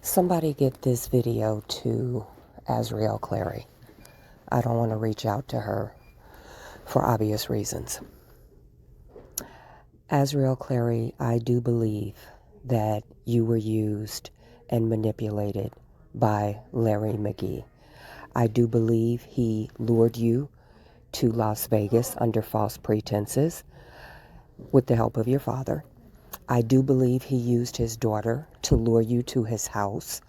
Somebody get this video to Azriel Clary. I don't want to reach out to her for obvious reasons. Azriel Clary, I do believe that you were used and manipulated by Larry McGee. I do believe he lured you to Las Vegas under false pretenses with the help of your father. I do believe he used his daughter to lure you to his house.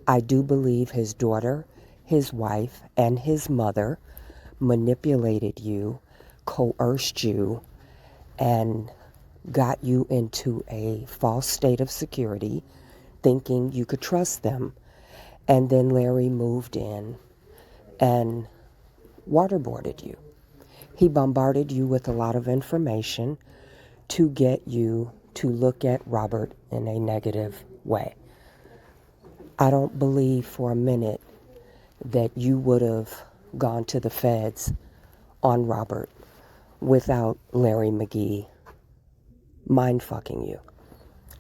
I do believe his daughter, his wife, and his mother manipulated you, coerced you, and got you into a false state of security, thinking you could trust them. And then Larry moved in and waterboarded you. He bombarded you with a lot of information to get you to look at Robert in a negative way. I don't believe for a minute that you would have gone to the feds on Robert without Larry McGee mind-fucking you.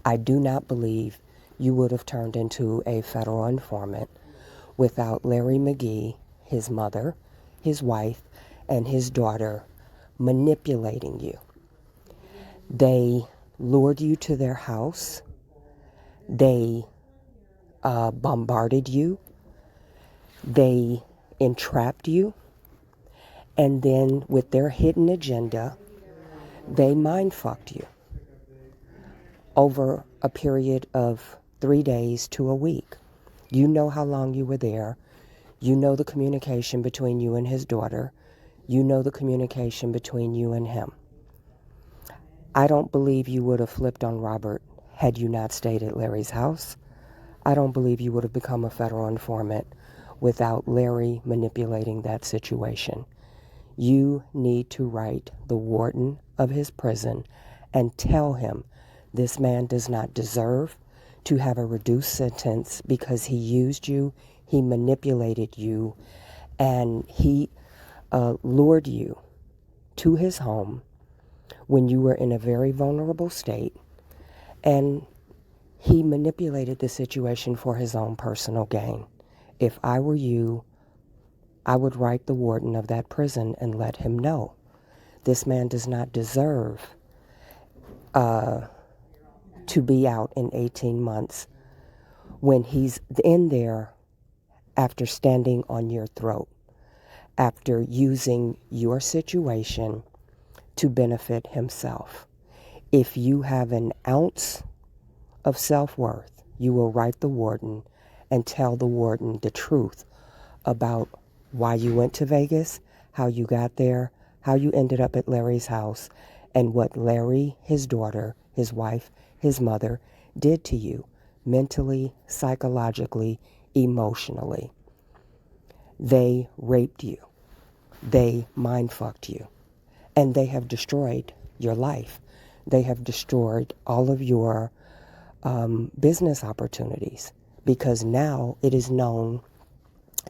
I do not believe you would have turned into a federal informant without Larry McGee, his mother, his wife, and his daughter manipulating you. They lured you to their house. They bombarded you. They entrapped you. And then with their hidden agenda, they mind-fucked you over a period of 3 days to a week. You know how long you were there. You know the communication between you and his daughter. You know the communication between you and him. I don't believe you would have flipped on Robert had you not stayed at Larry's house. I don't believe you would have become a federal informant without Larry manipulating that situation. You need to write the warden of his prison and tell him this man does not deserve to have a reduced sentence because he used you, he manipulated you, and he lured you to his home when you were in a very vulnerable state, and he manipulated the situation for his own personal gain. If I were you, I would write the warden of that prison and let him know this man does not deserve to be out in 18 months when he's in there after standing on your throat, after using your situation to benefit himself. If you have an ounce of self-worth, you will write the warden and tell the warden the truth about why you went to Vegas, how you got there, how you ended up at Larry's house, and what Larry, his daughter, his wife, his mother did to you mentally, psychologically, emotionally. They raped you. They mind-fucked you. And they have destroyed your life. They have destroyed all of your business opportunities, because now it is known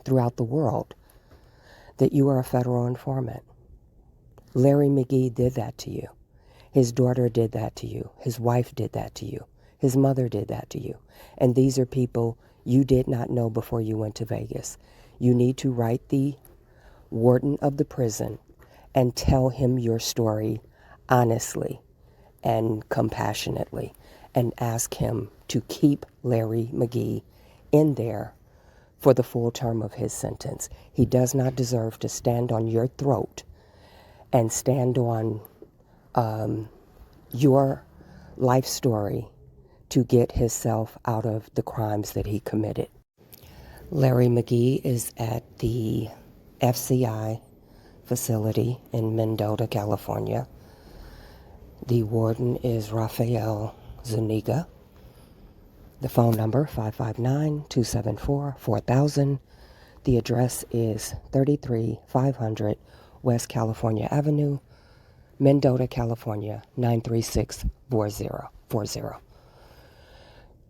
throughout the world that you are a federal informant. Larry McGee did that to you. His daughter did that to you. His wife did that to you. His mother did that to you. And these are people you did not know before you went to Vegas. You need to write the warden of the prison and tell him your story honestly and compassionately, and ask him to keep Larry McGee in there for the full term of his sentence. He does not deserve to stand on your throat and stand on your life story to get himself out of the crimes that he committed. Larry McGee is at the FCI facility in Mendota, California. The warden is Rafael Zuniga. The phone number, 559-274-4000. The address is 33500 West California Avenue, Mendota, California, 9364040.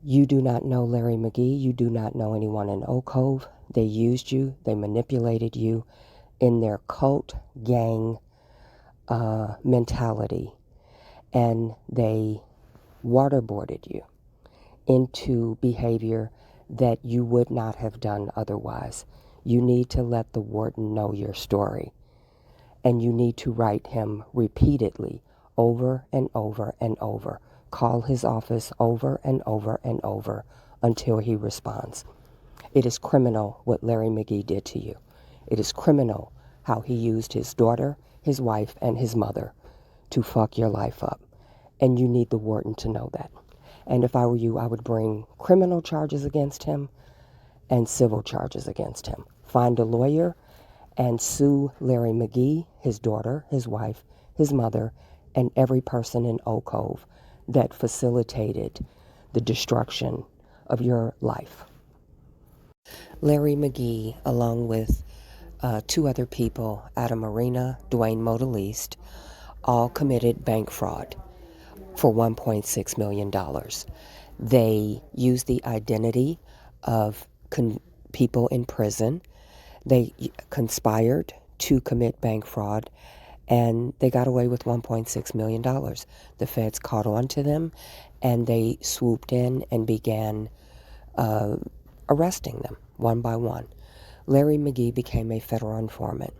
You do not know Larry McGee. You do not know anyone in Oak Cove. They used you. They manipulated you in their cult gang mentality. And they waterboarded you into behavior that you would not have done otherwise. You need to let the warden know your story. And you need to write him repeatedly, over and over and over. Call his office over and over and over until he responds. It is criminal what Larry McGee did to you. It is criminal how he used his daughter, his wife, and his mother to fuck your life up. And you need the warden to know that. And if I were you, I would bring criminal charges against him and civil charges against him. Find a lawyer and sue Larry McGee, his daughter, his wife, his mother, and every person in Oak Cove that facilitated the destruction of your life. Larry McGee, along with two other people, Adam Arena, Dwayne Modaliste, all committed bank fraud for $1.6 million. They used the identity of people in prison. They conspired to commit bank fraud, and they got away with $1.6 million. The feds caught on to them, and they swooped in and began arresting them one by one. Larry McGee became a federal informant.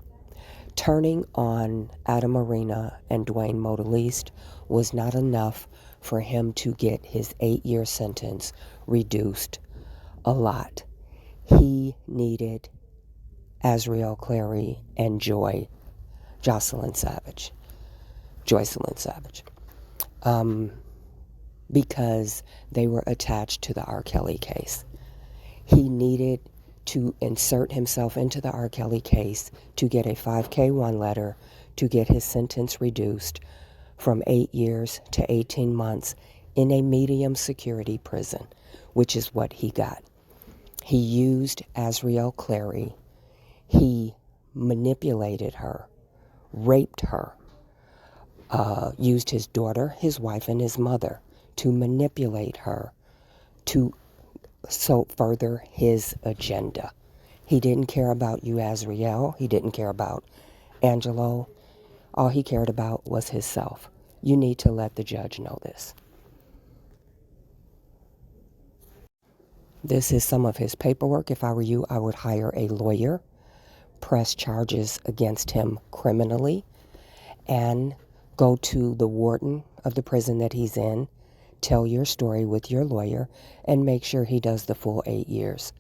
Turning on Adam Arena and Dwayne Modaliste was not enough for him to get his 8-year sentence reduced a lot. He needed Azriel Clary and Joycelyn Savage, because they were attached to the R. Kelly case. He needed to insert himself into the R. Kelly case to get a 5K1 letter to get his sentence reduced from 8 years to 18 months in a medium security prison, which is what he got. He used Azriel Clary. He manipulated her, raped her, used his daughter, his wife, and his mother to manipulate her to further his agenda. He didn't care about you, Azriel. He didn't care about Angelo. All he cared about was himself. You need to let the judge know this. This is some of his paperwork. If I were you, I would hire a lawyer, press charges against him criminally, and go to the warden of the prison that he's in, tell your story with your lawyer, and make sure he does the full 8 years.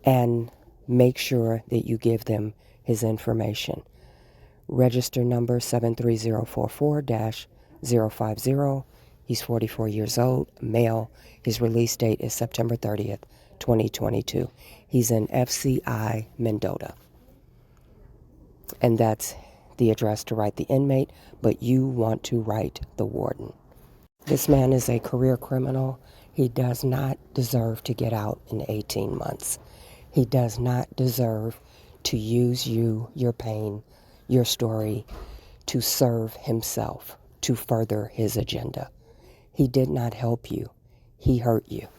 And make sure that you give them his information. Register number 73044-050. He's 44 years old, male. His release date is September 30th, 2022. He's in FCI Mendota. And that's the address to write the inmate, but you want to write the warden. This man is a career criminal. He does not deserve to get out in 18 months. He does not deserve to use you, your pain, your story, to serve himself, to further his agenda. He did not help you. He hurt you.